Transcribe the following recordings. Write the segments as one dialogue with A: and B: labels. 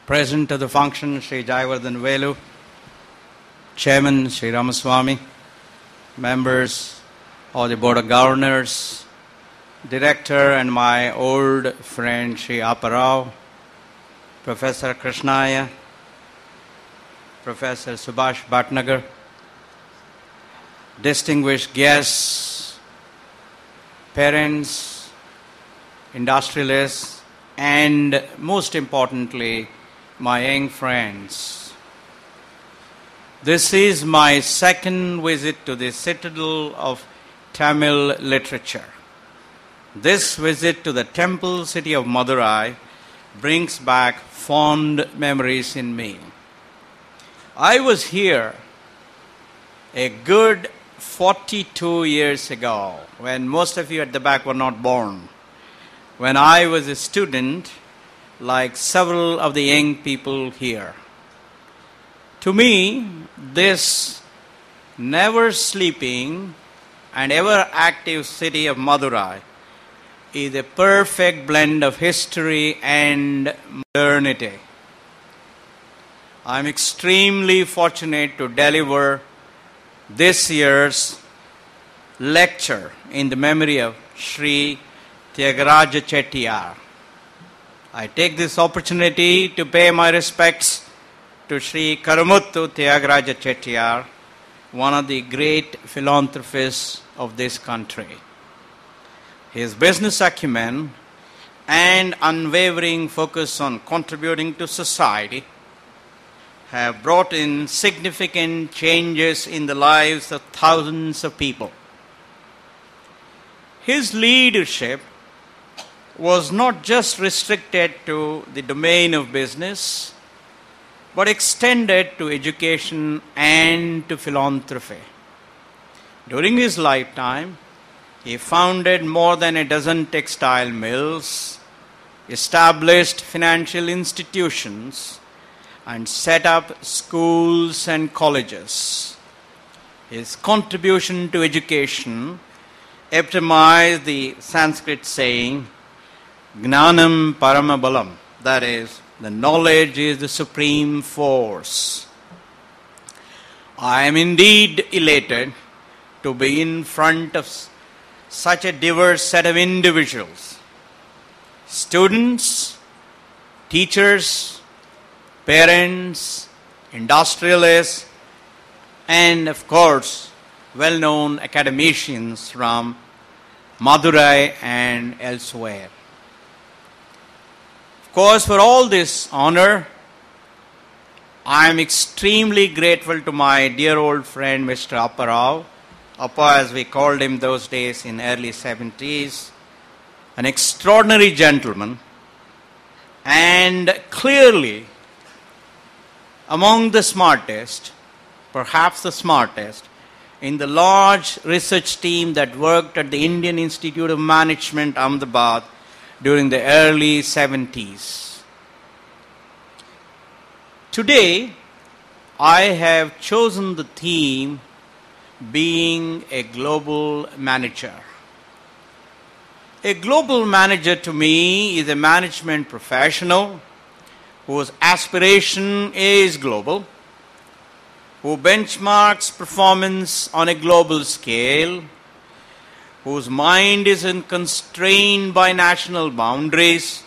A: Present at the function, Shri Jayavardhan Velu, Chairman Shri Ramaswamy, members of the Board of Governors, Director and my old friend Shri Apparao, Professor Krishnaya, Professor Subhash Bhatnagar, distinguished guests, parents, industrialists, and most importantly, my young friends. This is my second visit to the citadel of Tamil literature. This visit to the temple city of Madurai brings back fond memories in me. I was here a good 42 years ago, when most of you at the back were not born, when I was a student like several of the young people here. To me, this never sleeping and ever active city of Madurai is a perfect blend of history and modernity. I am extremely fortunate to deliver this year's lecture in the memory of Shri Tyagaraja Chettiar. I take this opportunity to pay my respects to Shri Karamuttu Tyagaraja Chettiar, one of the great philanthropists of this country. His business acumen and unwavering focus on contributing to society have brought in significant changes in the lives of thousands of people. His leadership was not just restricted to the domain of business, but extended to education and to philanthropy. During his lifetime, he founded more than a dozen textile mills, established financial institutions, and set up schools and colleges. His contribution to education epitomized the Sanskrit saying, Gnanam Paramabalam, that is, the knowledge is the supreme force. I am indeed elated to be in front of such a diverse set of individuals, students, teachers, parents, industrialists, and of course, well-known academicians from Madurai and elsewhere. Of course, for all this honor, I am extremely grateful to my dear old friend Mr. Apparao, Appa as we called him those days in early 70s, an extraordinary gentleman, and clearly among the smartest, perhaps the smartest, in the large research team that worked at the Indian Institute of Management, Ahmedabad, during the early 70s. Today, I have chosen the theme being a global manager. A global manager to me is a management professional whose aspiration is global, who benchmarks performance on a global scale, whose mind isn't constrained by national boundaries,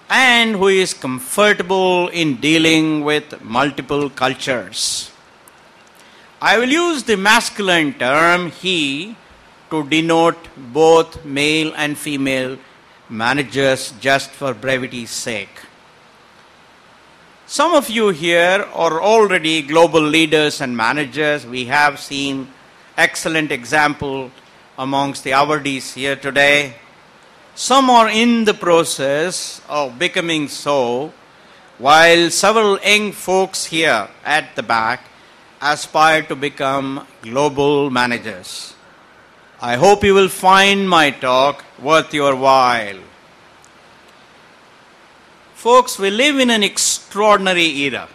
A: and who is comfortable in dealing with multiple cultures. I will use the masculine term he to denote both male and female managers just for brevity's sake. Some of you here are already global leaders and managers. We have seen excellent example amongst the awardees here today. Some are in the process of becoming so, while several young folks here at the back aspire to become global managers. I hope you will find my talk worth your while. Folks, we live in an extraordinary era.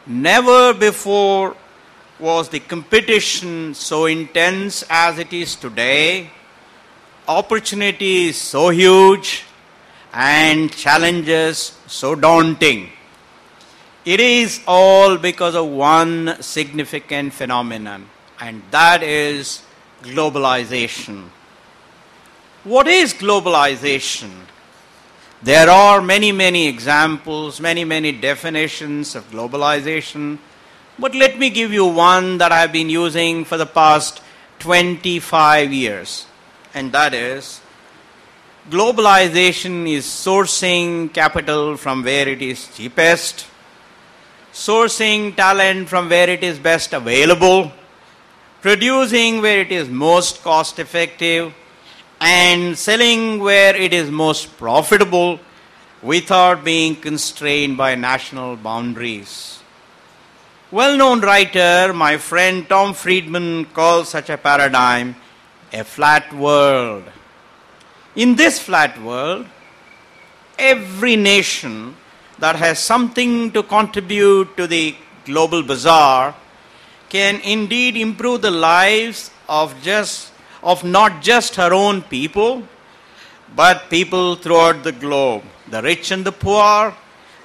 A: Never before was the competition so intense as it is today. Opportunity is so huge and challenges so daunting. It is all because of one significant phenomenon, and that is globalization. What is globalization? There are many examples, many definitions of globalization, but let me give you one that I have been using for the past 25 years, and that is globalization is sourcing capital from where it is cheapest, sourcing talent from where it is best available, producing where it is most cost effective, and selling where it is most profitable without being constrained by national boundaries. Well-known writer, my friend Tom Friedman, calls such a paradigm a flat world. In this flat world, every nation that has something to contribute to the global bazaar can indeed improve the lives of not just her own people, but people throughout the globe, the rich and the poor,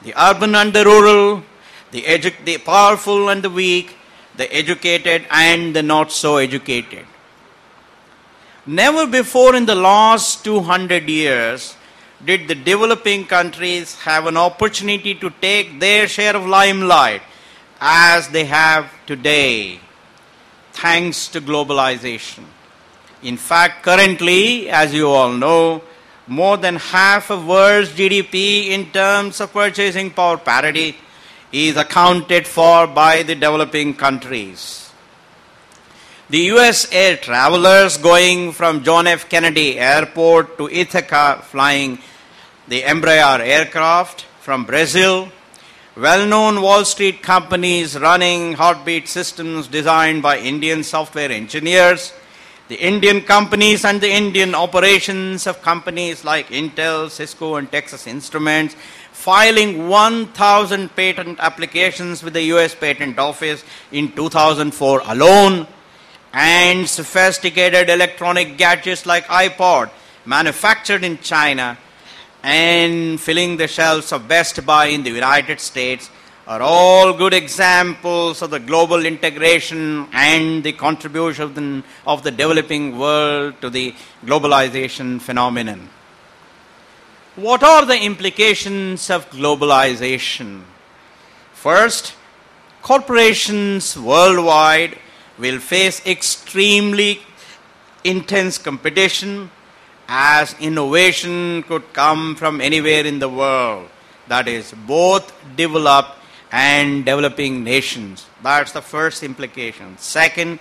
A: the urban and the rural, the powerful and the weak, the educated and the not so educated. Never before in the last 200 years did the developing countries have an opportunity to take their share of limelight as they have today, thanks to globalization. In fact, currently, as you all know, more than half of world's GDP in terms of purchasing power parity is accounted for by the developing countries. The US air travelers going from John F. Kennedy Airport to Ithaca flying the Embraer aircraft from Brazil, well-known Wall Street companies running heartbeat systems designed by Indian software engineers, the Indian companies and the Indian operations of companies like Intel, Cisco and Texas Instruments, filing 1,000 patent applications with the US Patent Office in 2004 alone, and sophisticated electronic gadgets like iPod manufactured in China and filling the shelves of Best Buy in the United States are all good examples of the global integration and the contribution of the developing world to the globalization phenomenon. What are the implications of globalization? First, corporations worldwide will face extremely intense competition as innovation could come from anywhere in the world, that is, both developed and developing nations. That's the first implication. Second,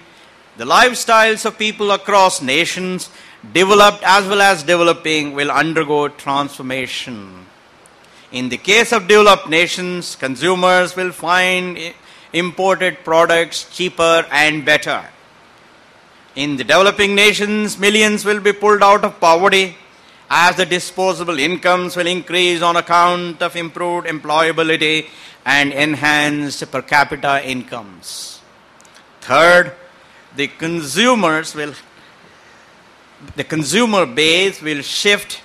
A: the lifestyles of people across nations, developed as well as developing, will undergo transformation. In the case of developed nations, consumers will find imported products cheaper and better. In the developing nations, millions will be pulled out of poverty as the disposable incomes will increase on account of improved employability and enhanced per capita incomes. Third, the consumer base will shift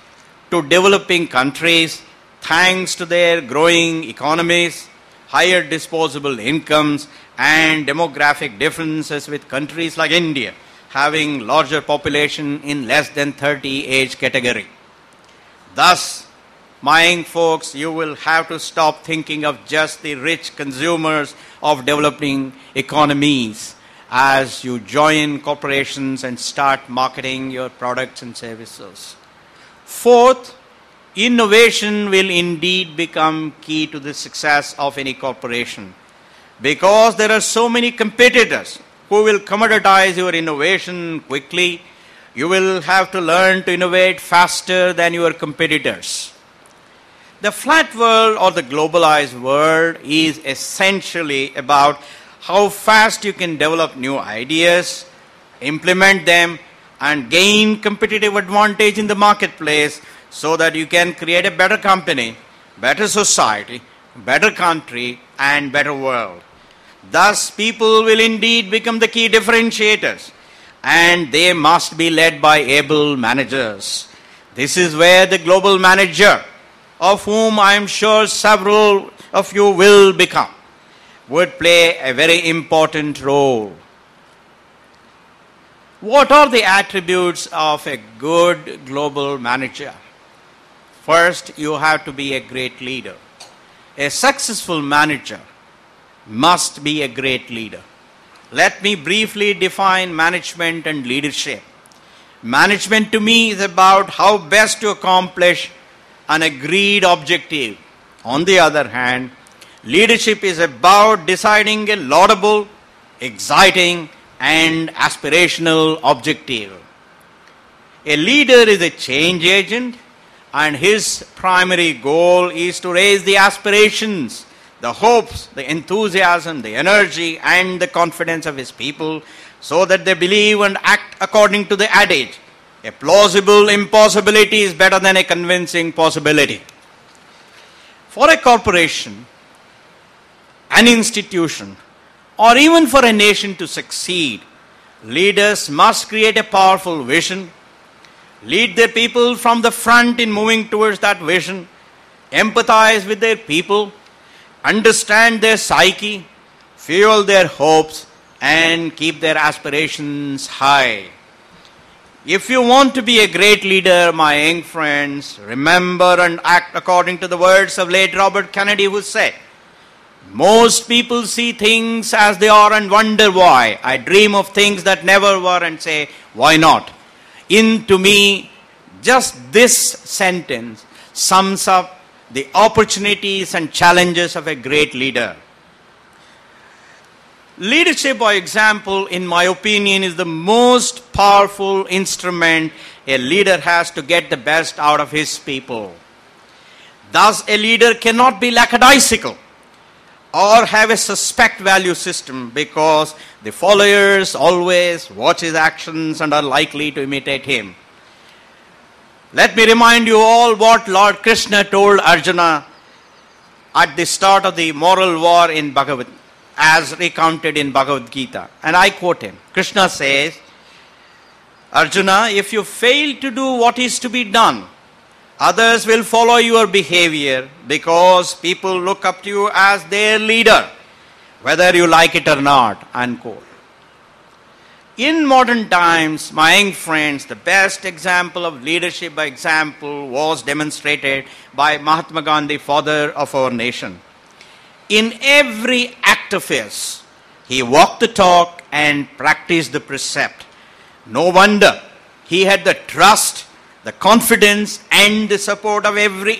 A: to developing countries thanks to their growing economies, higher disposable incomes, and demographic differences, with countries like India having larger population in less than 30 age category. Thus, my young folks, you will have to stop thinking of just the rich consumers of developing economies as you join corporations and start marketing your products and services. Fourth, innovation will indeed become key to the success of any corporation, because there are so many competitors who will commoditize your innovation quickly. You will have to learn to innovate faster than your competitors. The flat world or the globalized world is essentially about how fast you can develop new ideas, implement them, and gain competitive advantage in the marketplace so that you can create a better company, better society, better country, and better world. Thus, people will indeed become the key differentiators, and they must be led by able managers. This is where the global manager, of whom I am sure several of you will become, would play a very important role. What are the attributes of a good global manager? First, you have to be a great leader. A successful manager must be a great leader. Let me briefly define management and leadership. Management to me is about how best to accomplish an agreed objective. On the other hand, leadership is about deciding a laudable, exciting, and aspirational objective. A leader is a change agent, and his primary goal is to raise the aspirations, the hopes, the enthusiasm, the energy, and the confidence of his people so that they believe and act according to the adage, a plausible impossibility is better than a convincing possibility. For a corporation, an institution, or even for a nation to succeed, leaders must create a powerful vision, lead their people from the front in moving towards that vision, empathize with their people, understand their psyche, fuel their hopes, and keep their aspirations high. If you want to be a great leader, my young friends, remember and act according to the words of late Robert Kennedy, who said, "Most people see things as they are and wonder why. I dream of things that never were and say, why not?" To me, just this sentence sums up the opportunities and challenges of a great leader. Leadership by example, in my opinion, is the most powerful instrument a leader has to get the best out of his people. Thus, a leader cannot be lackadaisical or have a suspect value system because the followers always watch his actions and are likely to imitate him. Let me remind you all what Lord Krishna told Arjuna at the start of the moral war in Bhagavad, as recounted in Bhagavad Gita. And I quote him. Krishna says, "Arjuna, if you fail to do what is to be done, others will follow your behavior because people look up to you as their leader, whether you like it or not." Unquote. In modern times, my young friends, the best example of leadership by example was demonstrated by Mahatma Gandhi, father of our nation. In every act of his, he walked the talk and practiced the precept. No wonder he had the trust, the confidence, and the support of every